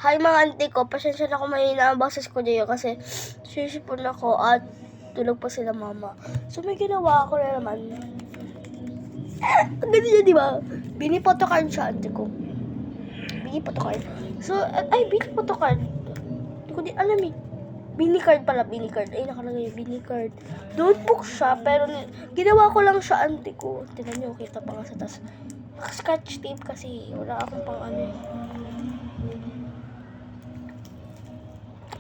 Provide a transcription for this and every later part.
Hi mga auntie ko, pasensya na kung mahina ang boses ko dito kasi sisipon ako at tulog pa sila mama. So may ginawa ako na naman. Ang ganda niya, di ba? Bini-photocard siya, auntie ko. Bini-photocard. So, bini-photocard. Hindi ko din alam eh. Bini-card pala, bini-card. Ay, nakalagay, bini-card. Notebook siya, pero ginawa ko lang siya, auntie ko. Tingnan niyo, kita pa nga sa taas. Scotch tape kasi wala akong pang ano eh.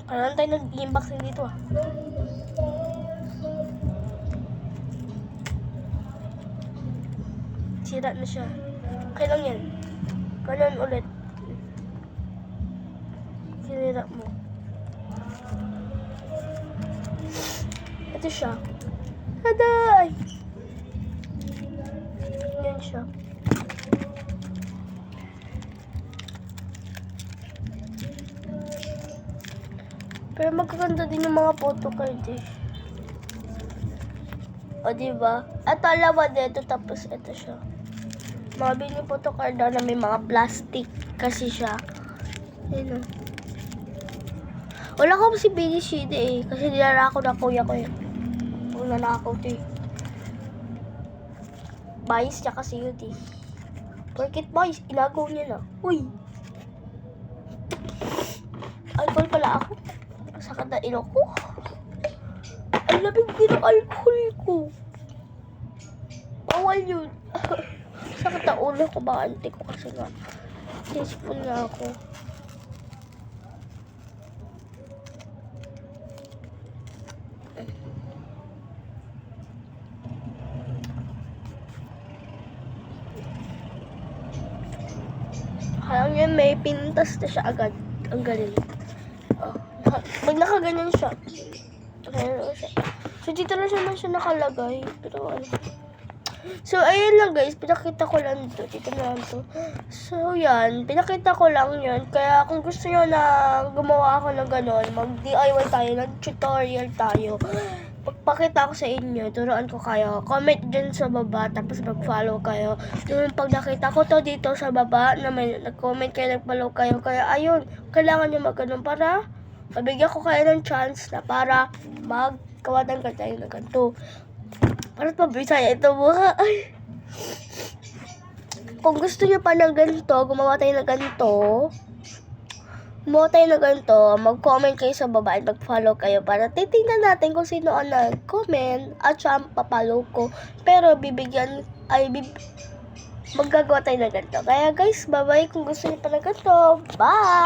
Kailan tayo nag-unboxing dito ah. Sira na siya. Kailan yan? Kailan ulit? Sinira mo. Ito siya. Taday! Yan siya. Pero magaganda din yung mga photocard eh. O diba? At alawa dito tapos ito siya. Mga bini-photocard daw na may mga plastic kasi siya. Ayun o. Wala ko si Baby Shide eh. Kasi nilalako na kuya ko eh. Wala na ako ito eh. Bias niya kasi yun eh. Porkit bias, ilagaw niya na. Uy! Alcohol pala ako. Sakit na ilok ko. Ang labing din ang alcohol ko. Bawal yun. Sakit na ulo ko ba, auntie ko kasi nga. Teaspoon na ako. Alam niyo, may pintas na siya agad. Ang galing. Oh, pag nakaganyan siya. Ayan siya. So, dito na siya nakalagay. Pero ano. So, ayun lang guys. Pinakita ko lang to. Dito na lang to. So, yan. Pinakita ko lang yun. Kaya kung gusto nyo na gumawa ako ng ganon, mag-DIY tayo, nag-tutorial tayo. Pagpakita ko sa inyo, turuan ko kayo. Comment dyan sa baba, tapos mag-follow kayo. Yung pag nakita ko to dito sa baba, na may nag-comment kayo, nag-follow kayo. Kaya ayun, kailangan nyo mag-ganon para mabigyan ko kayo ng chance na para magkawa ng tayo ng ganito. Para pabisaya ito mga. Ay. Kung gusto nyo pa ng ganito, gumawa tayo ng ganito. Mag-comment kayo sa baba at mag-follow kayo para titingnan natin kung sino ang nag-comment at siya ang papalo ko. Pero maggagawa tayo ng ganito. Kaya guys, bye-bye kung gusto niyo pa ng ganito. Bye!